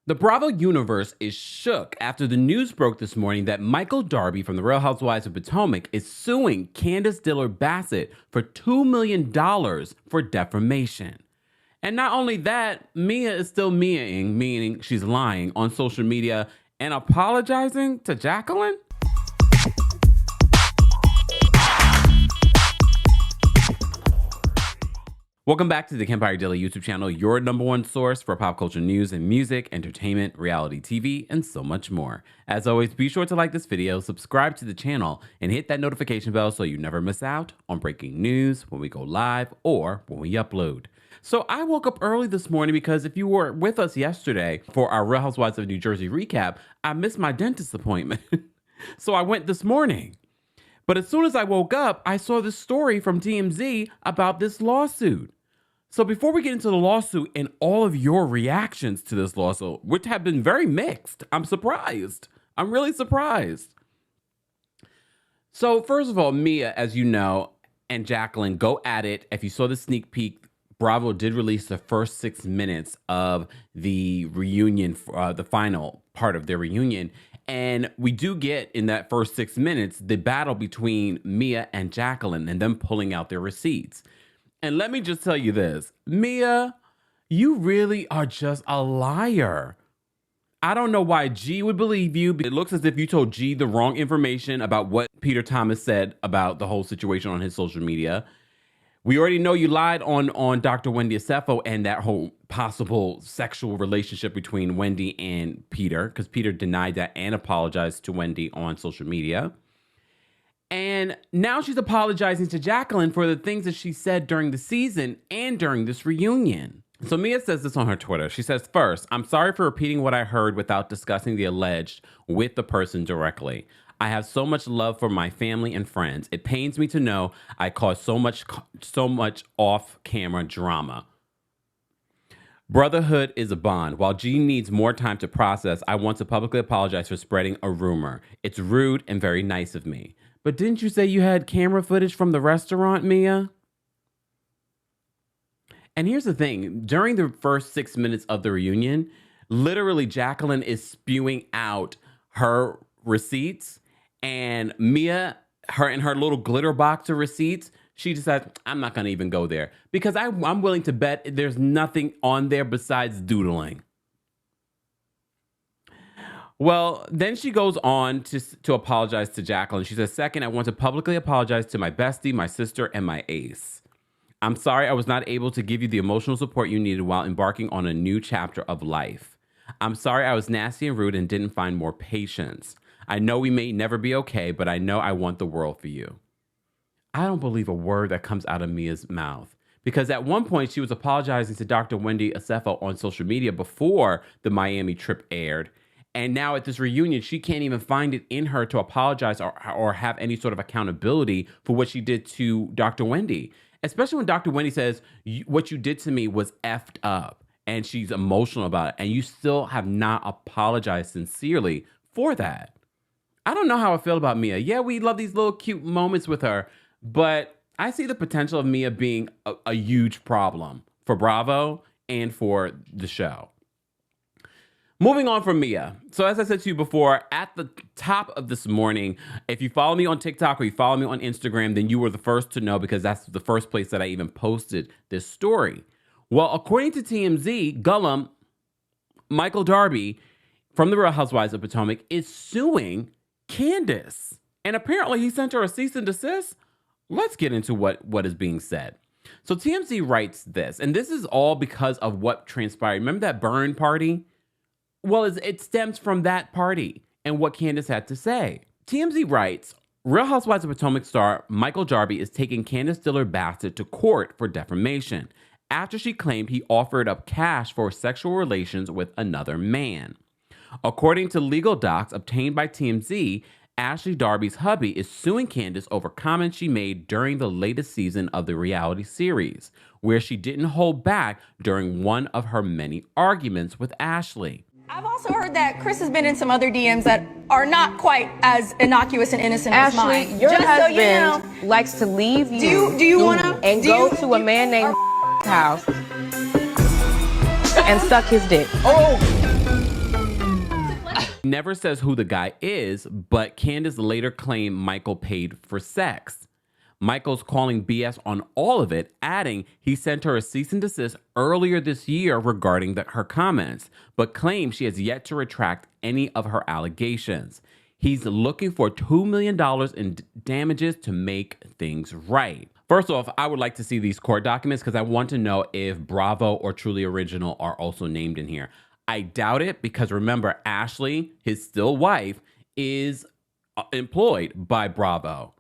The Bravo universe is shook after the news broke this morning that Michael Darby from the Real Housewives of Potomac is suing Candiace Dillard-Bassett for $2 million for defamation. And not only that, Mia is still Miaing, meaning she's lying on social media and apologizing to Jacqueline. Welcome back to the Kempire Daily YouTube channel, your #1 source for pop culture news and music, entertainment, reality TV, and so much more. As always, be sure to like this video, subscribe to the channel, and hit that notification bell so you never miss out on breaking news when we go live or when we upload. So I woke up early this morning because if you were with us yesterday for our Real Housewives of New Jersey recap, I missed my dentist appointment. So I went this morning. But as soon as I woke up, I saw this story from TMZ about this lawsuit. So before we get into the lawsuit and all of your reactions to this lawsuit, which have been very mixed, I'm surprised. I'm really surprised. So first of all, Mia, as you know, and Jacqueline go at it. If you saw the sneak peek, Bravo did release the first 6 minutes of the reunion, the final part of their reunion. And we do get in that first 6 minutes, the battle between Mia and Jacqueline and them pulling out their receipts. And let me just tell you this, Mia, you really are just a liar. I don't know why G would believe you. It looks as if you told G the wrong information about what Peter Thomas said about the whole situation on his social media. We already know you lied on Dr. Wendy Osefo and that whole possible sexual relationship between Wendy and Peter, because Peter denied that and apologized to Wendy on social media. And now she's apologizing to Jacqueline for the things that she said during the season and during this reunion. So Mia says this on her Twitter. She says, first, I'm sorry for repeating what I heard without discussing the alleged with the person directly. I have so much love for my family and friends. It pains me to know I caused so much off-camera drama. Brotherhood is a bond. While G needs more time to process, I want to publicly apologize for spreading a rumor. It's rude and very nice of me. But didn't you say you had camera footage from the restaurant, Mia? And here's the thing. During the first 6 minutes of the reunion, literally Jacqueline is spewing out her receipts, and Mia, in her little glitter box of receipts, she decides, I'm not going to even go there because I'm willing to bet there's nothing on there besides doodling. Well, then she goes on to apologize to Jacqueline. She says, second, I want to publicly apologize to my bestie, my sister, and my ace. I'm sorry I was not able to give you the emotional support you needed while embarking on a new chapter of life. I'm sorry I was nasty and rude and didn't find more patience. I know we may never be okay, but I know I want the world for you. I don't believe a word that comes out of Mia's mouth. Because at one point, she was apologizing to Dr. Wendy Osefo on social media before the Miami trip aired. And now at this reunion, she can't even find it in her to apologize or have any sort of accountability for what she did to Dr. Wendy. Especially when Dr. Wendy says, what you did to me was effed up. And she's emotional about it. And you still have not apologized sincerely for that. I don't know how I feel about Mia. Yeah, we love these little cute moments with her. But I see the potential of Mia being a huge problem for Bravo and for the show. Moving on from Mia. So as I said to you before, at the top of this morning, if you follow me on TikTok or you follow me on Instagram, then you were the first to know because that's the first place that I even posted this story. Well, according to TMZ, Gullum, Michael Darby from the Real Housewives of Potomac is suing Candiace. And apparently he sent her a cease and desist. Let's get into what is being said. So TMZ writes this, and this is all because of what transpired. Remember that burn party? Well, it stems from that party and what Candiace had to say. TMZ writes, Real Housewives of Potomac star Michael Darby is taking Candiace Dillard-Bassett to court for defamation after she claimed he offered up cash for sexual relations with another man. According to legal docs obtained by TMZ, Ashley Darby's hubby is suing Candiace over comments she made during the latest season of the reality series, where she didn't hold back during one of her many arguments with Ashley. I've also heard that Chris has been in some other DMs that are not quite as innocuous and innocent as mine. Ashley, your husband likes to leave you. Do you want to go to a man named house and suck his dick. Oh. Never says who the guy is, but Candiace later claimed Michael paid for sex. Michael's calling BS on all of it, adding he sent her a cease and desist earlier this year regarding her comments, but claims she has yet to retract any of her allegations. He's looking for $2 million in damages to make things right. First off, I would like to see these court documents because I want to know if Bravo or Truly Original are also named in here. I doubt it because remember, Ashley, his still wife, is employed by Bravo.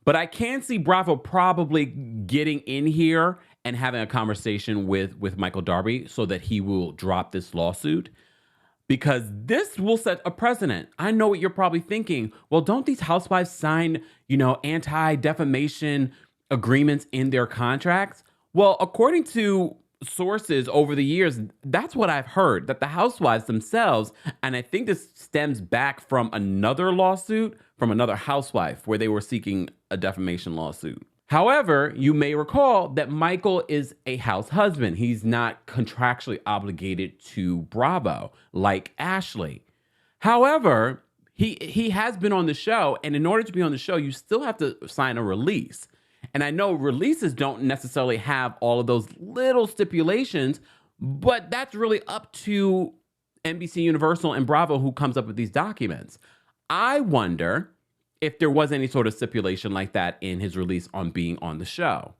But I can see Bravo probably getting in here and having a conversation with Michael Darby so that he will drop this lawsuit. Because this will set a precedent. I know what you're probably thinking. Well, don't these housewives sign, anti-defamation agreements in their contracts? Well, according to sources over the years, that's what I've heard, that the housewives themselves, and I think this stems back from another lawsuit from another housewife where they were seeking a defamation lawsuit. However, you may recall that Michael is a house husband. He's not contractually obligated to Bravo like Ashley. However, he has been on the show, and in order to be on the show, you still have to sign a release. And I know releases don't necessarily have all of those little stipulations, but that's really up to NBC Universal and Bravo who comes up with these documents. I wonder if there was any sort of stipulation like that in his release on being on the show.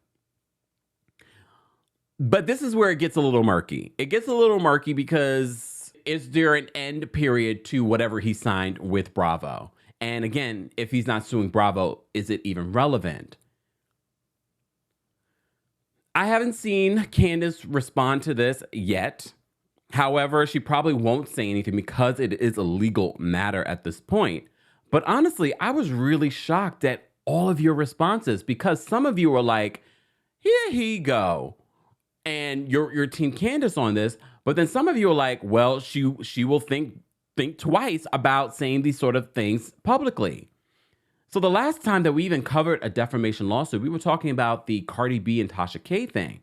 But this is where it gets a little murky. It gets a little murky because is there an end period to whatever he signed with Bravo? And again, if he's not suing Bravo, is it even relevant? I haven't seen Candiace respond to this yet. However, she probably won't say anything because it is a legal matter at this point. But honestly, I was really shocked at all of your responses because some of you were like, here he go. And you're Team Candiace on this. But then some of you are like, well, she will think twice about saying these sort of things publicly. So the last time that we even covered a defamation lawsuit, we were talking about the Cardi B and Tasha K thing.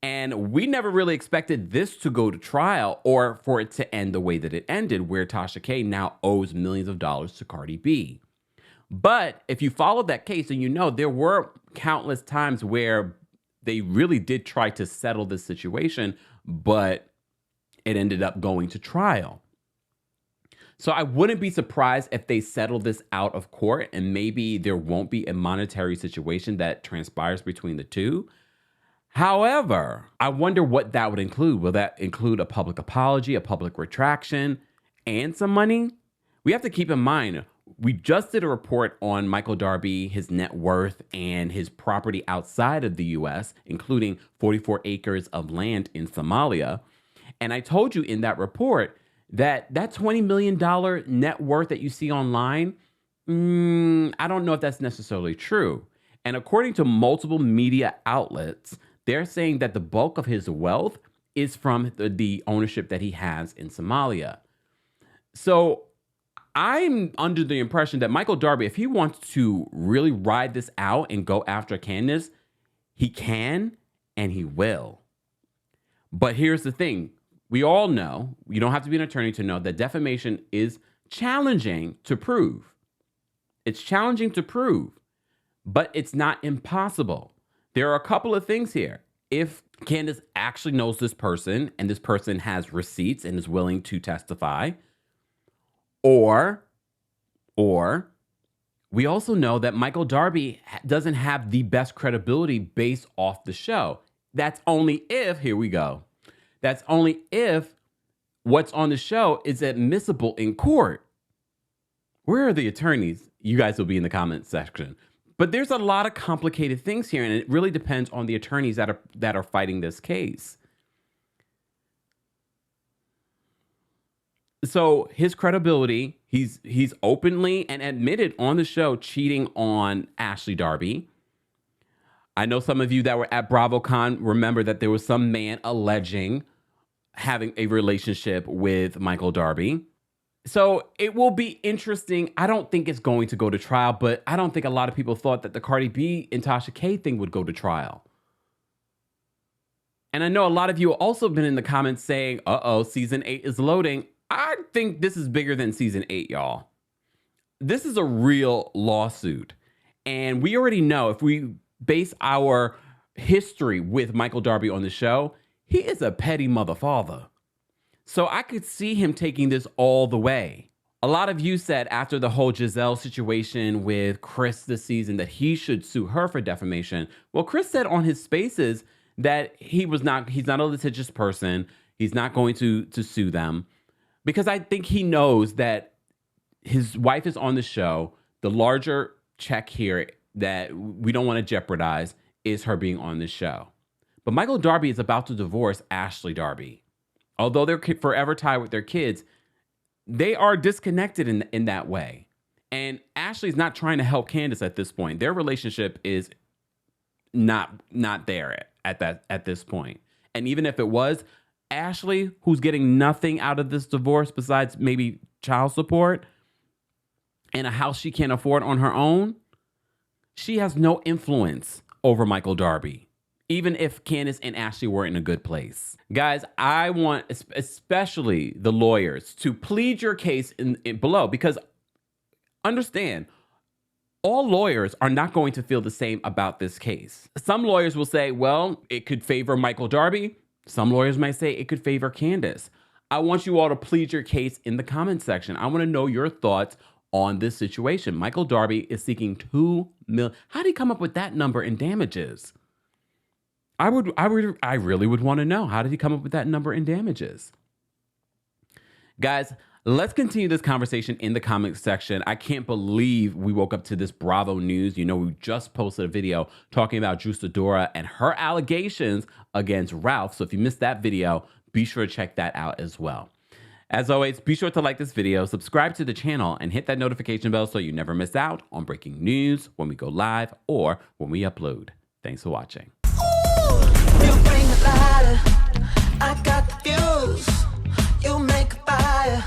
And we never really expected this to go to trial or for it to end the way that it ended, where Tasha K now owes millions of dollars to Cardi B. But if you followed that case, and there were countless times where they really did try to settle this situation, but it ended up going to trial. So I wouldn't be surprised if they settle this out of court and maybe there won't be a monetary situation that transpires between the two. However, I wonder what that would include. Will that include a public apology, a public retraction, and some money? We have to keep in mind, we just did a report on Michael Darby, his net worth, and his property outside of the U.S., including 44 acres of land in Somalia. And I told you in that report that $20 million net worth that you see online, I don't know if that's necessarily true. And according to multiple media outlets, they're saying that the bulk of his wealth is from the ownership that he has in Somalia. So I'm under the impression that Michael Darby, if he wants to really ride this out and go after Candiace, he can and he will. But here's the thing. We all know, you don't have to be an attorney to know that defamation is challenging to prove. It's challenging to prove, but it's not impossible. There are a couple of things here. If Candiace actually knows this person and this person has receipts and is willing to testify, or we also know that Michael Darby doesn't have the best credibility based off the show. That's only if, here we go. That's only if what's on the show is admissible in court. Where are the attorneys? You guys will be in the comments section. But there's a lot of complicated things here, and it really depends on the attorneys that are fighting this case. So his credibility, he's openly and admitted on the show cheating on Ashley Darby. I know some of you that were at BravoCon remember that there was some man alleging having a relationship with Michael Darby. So it will be interesting. I don't think it's going to go to trial, but I don't think a lot of people thought that the Cardi B and Tasha K thing would go to trial. And I know a lot of you have also been in the comments saying, season 8 is loading. I think this is bigger than season 8, y'all. This is a real lawsuit. And we already know, if we base our history with Michael Darby on the show, he is a petty mother father. So I could see him taking this all the way. A lot of you said after the whole Giselle situation with Chris this season that he should sue her for defamation. Well, Chris said on his spaces that he's not a litigious person. He's not going to sue them, because I think he knows that his wife is on the show. The larger check here that we don't want to jeopardize is her being on the show. But Michael Darby is about to divorce Ashley Darby. Although they're forever tied with their kids, they are disconnected in that way. And Ashley's not trying to help Candiace at this point. Their relationship is not there at this point. And even if it was, Ashley, who's getting nothing out of this divorce besides maybe child support and a house she can't afford on her own, she has no influence over Michael Darby, even if Candiace and Ashley were in a good place. Guys, I want especially the lawyers to plead your case in below, because understand, all lawyers are not going to feel the same about this case. Some lawyers will say, well, it could favor Michael Darby. Some lawyers might say it could favor Candiace. I want you all to plead your case in the comment section. I want to know your thoughts on this situation. Michael Darby is seeking $2 million. How did he come up with that number in damages? I really would want to know. How did he come up with that number in damages? Guys, let's continue this conversation in the comment section. I can't believe we woke up to this Bravo news. You know, we just posted a video talking about Drew Sidora and her allegations against Ralph. So if you missed that video, be sure to check that out as well. As always, be sure to like this video, subscribe to the channel, and hit that notification bell so you never miss out on breaking news when we go live or when we upload. Thanks for watching. You bring the lighter, I got the fuse. You make a fire.